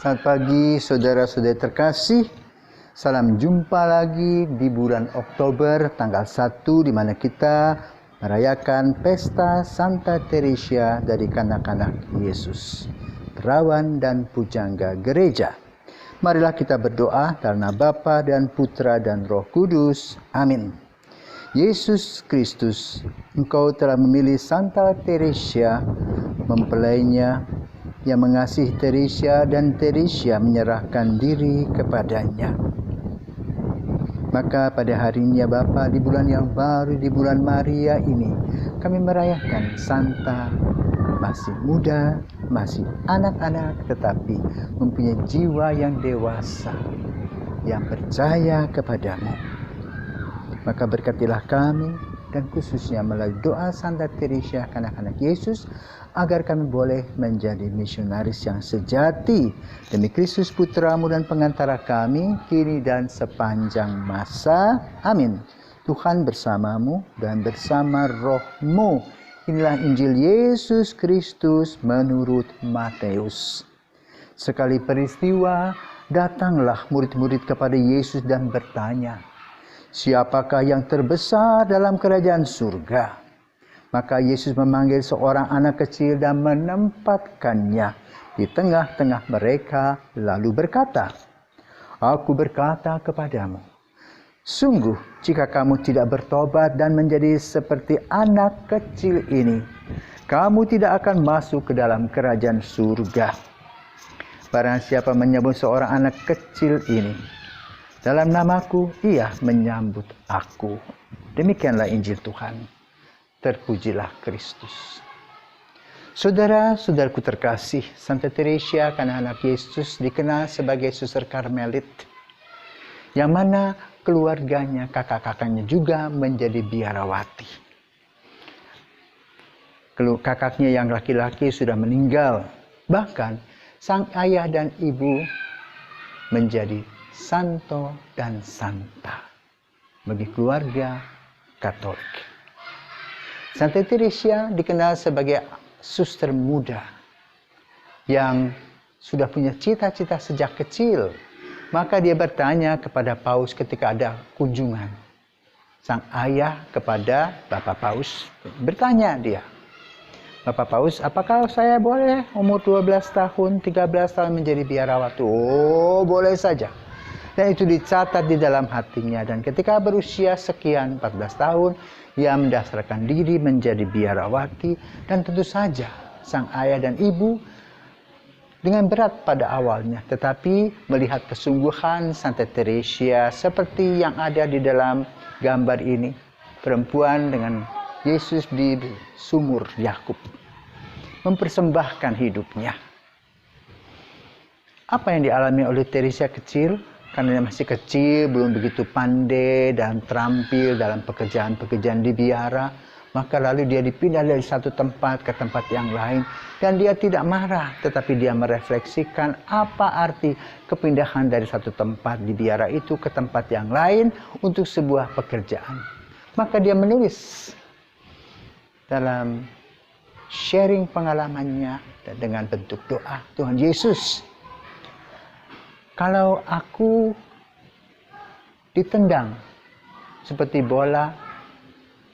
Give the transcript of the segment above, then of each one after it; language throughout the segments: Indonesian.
Selamat pagi saudara-saudari terkasih. Salam jumpa lagi di bulan Oktober tanggal 1 di mana kita merayakan pesta Santa Teresia dari kanak-kanak Yesus, perawan dan pujangga gereja. Marilah kita berdoa karena Bapa dan Putra dan Roh Kudus. Amin. Yesus Kristus, Engkau telah memilih Santa Teresia, mempelainya yang mengasihi Teresia, dan Teresia menyerahkan diri kepadanya. Maka pada harinya Bapa, di bulan yang baru, di bulan Maria ini, kami merayakan Santa, masih muda, masih anak-anak, tetapi mempunyai jiwa yang dewasa, yang percaya kepadamu. Maka berkatilah kami, dan khususnya melalui doa Santa Teresia kanak-kanak Yesus, agar kami boleh menjadi misionaris yang sejati demi Kristus Putramu dan pengantara kami, kini dan sepanjang masa. Amin. Tuhan bersamamu dan bersama rohmu. Inilah Injil Yesus Kristus menurut Matius. Sekali peristiwa, datanglah murid-murid kepada Yesus dan bertanya, "Siapakah yang terbesar dalam kerajaan surga?" Maka Yesus memanggil seorang anak kecil dan menempatkannya di tengah-tengah mereka, lalu berkata, "Aku berkata kepadamu, sungguh jika kamu tidak bertobat dan menjadi seperti anak kecil ini, kamu tidak akan masuk ke dalam kerajaan surga. Barang siapa menyambut seorang anak kecil ini dalam namaku, ia menyambut aku." Demikianlah Injil Tuhan. Terpujilah Kristus. Saudara-saudaraku terkasih, Santa Teresia kanak-kanak Yesus dikenal sebagai suster Karmelit, yang mana keluarganya, kakak-kakaknya juga menjadi biarawati. Kakaknya yang laki-laki sudah meninggal, bahkan sang ayah dan ibu menjadi santo dan santa bagi keluarga Katolik. Santa Teresia dikenal sebagai suster muda yang sudah punya cita-cita sejak kecil. Maka dia bertanya kepada Paus ketika ada kunjungan. Sang ayah kepada Bapak Paus bertanya dia, "Bapak Paus, apakah saya boleh umur 12 tahun, 13 tahun menjadi biarawati?" "Oh, boleh saja." Dan itu dicatat di dalam hatinya. Dan ketika berusia sekian, 14 tahun, ia mendaftarkan diri menjadi biarawati. Dan tentu saja sang ayah dan ibu dengan berat pada awalnya, tetapi melihat kesungguhan Santa Teresia seperti yang ada di dalam gambar ini, perempuan dengan Yesus di sumur Yakub, mempersembahkan hidupnya. Apa yang dialami oleh Teresia kecil? Karena dia masih kecil, belum begitu pandai dan terampil dalam pekerjaan-pekerjaan di biara, maka lalu dia dipindah dari satu tempat ke tempat yang lain. Dan dia tidak marah, tetapi dia merefleksikan apa arti kepindahan dari satu tempat di biara itu ke tempat yang lain untuk sebuah pekerjaan. Maka dia menulis dalam sharing pengalamannya dengan bentuk doa, "Tuhan Yesus, kalau aku ditendang seperti bola,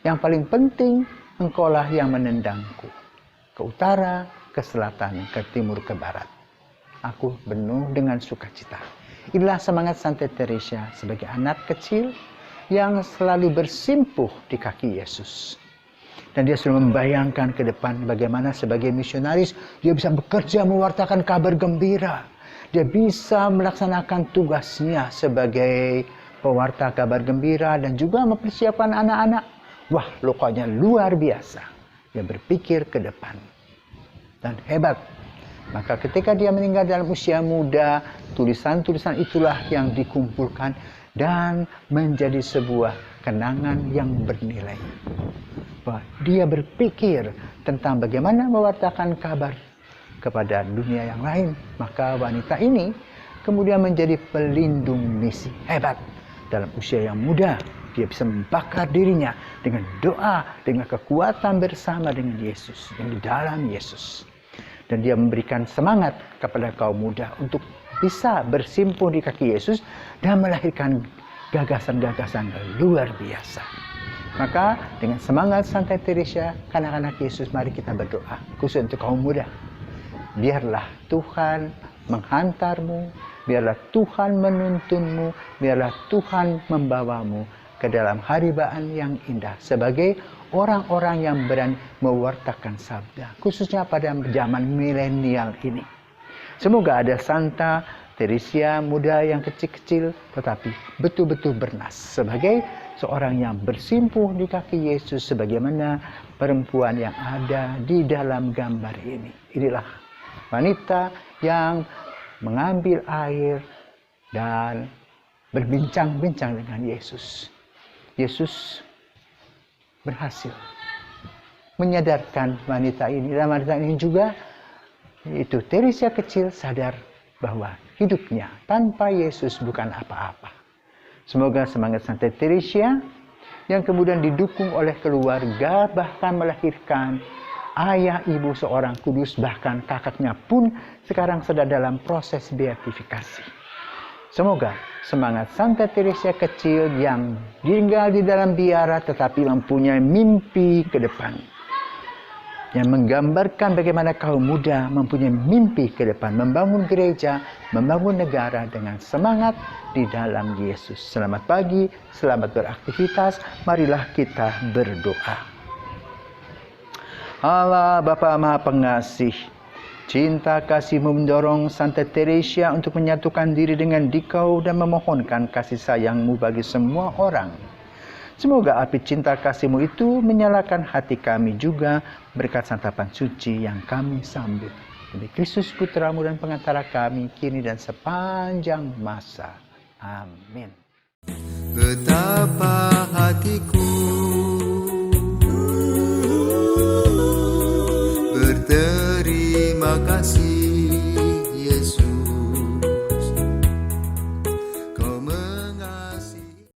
yang paling penting Engkaulah yang menendangku. Ke utara, ke selatan, ke timur, ke barat. Aku penuh dengan sukacita." Inilah semangat Santa Teresia sebagai anak kecil yang selalu bersimpuh di kaki Yesus. Dan dia selalu membayangkan ke depan bagaimana sebagai misionaris dia bisa bekerja mewartakan kabar gembira. Dia bisa melaksanakan tugasnya sebagai pewarta kabar gembira dan juga mempersiapkan anak-anak. Wah, pokoknya luar biasa. Dia berpikir ke depan. Dan hebat. Maka ketika dia meninggal dalam usia muda, tulisan-tulisan itulah yang dikumpulkan dan menjadi sebuah kenangan yang bernilai. Bahwa dia berpikir tentang bagaimana mewartakan kabar kepada dunia yang lain. Maka wanita ini kemudian menjadi pelindung misi. Hebat. Dalam usia yang muda, dia bisa membakar dirinya dengan doa, dengan kekuatan bersama dengan Yesus, yang di dalam Yesus. Dan dia memberikan semangat kepada kaum muda untuk bisa bersimpuh di kaki Yesus dan melahirkan gagasan-gagasan luar biasa. Maka dengan semangat Santa Teresa, anak-anak Yesus, mari kita berdoa khusus untuk kaum muda. Biarlah Tuhan menghantarmu, biarlah Tuhan menuntunmu, biarlah Tuhan membawamu ke dalam haribaan yang indah sebagai orang-orang yang berani mewartakan sabda, khususnya pada zaman milenial ini. Semoga ada Santa Teresa muda yang kecil-kecil tetapi betul-betul bernas sebagai seorang yang bersimpuh di kaki Yesus sebagaimana perempuan yang ada di dalam gambar ini. Inilah wanita yang mengambil air dan berbincang-bincang dengan Yesus. Yesus berhasil menyadarkan wanita ini, dan wanita ini juga, yaitu Teresa kecil, sadar bahwa hidupnya tanpa Yesus bukan apa-apa. Semoga semangat Santa Teresa yang kemudian didukung oleh keluarga, bahkan melahirkan ayah ibu seorang kudus, bahkan kakaknya pun sekarang sedang dalam proses beatifikasi. Semoga semangat Santa Teresa kecil yang tinggal di dalam biara tetapi mempunyai mimpi ke depan, yang menggambarkan bagaimana kaum muda mempunyai mimpi ke depan, membangun gereja, membangun negara dengan semangat di dalam Yesus. Selamat pagi, selamat beraktivitas, marilah kita berdoa. Allah Bapa Maha Pengasih, cinta kasih-Mu mendorong Santa Teresa untuk menyatukan diri dengan Dikau dan memohonkan kasih sayang-Mu bagi semua orang. Semoga api cinta kasih-Mu itu menyalakan hati kami juga berkat santapan suci yang kami sambut. Demi Kristus Putra-Mu dan pengantara kami, kini dan sepanjang masa. Amin. Betapa hatiku berterima kasih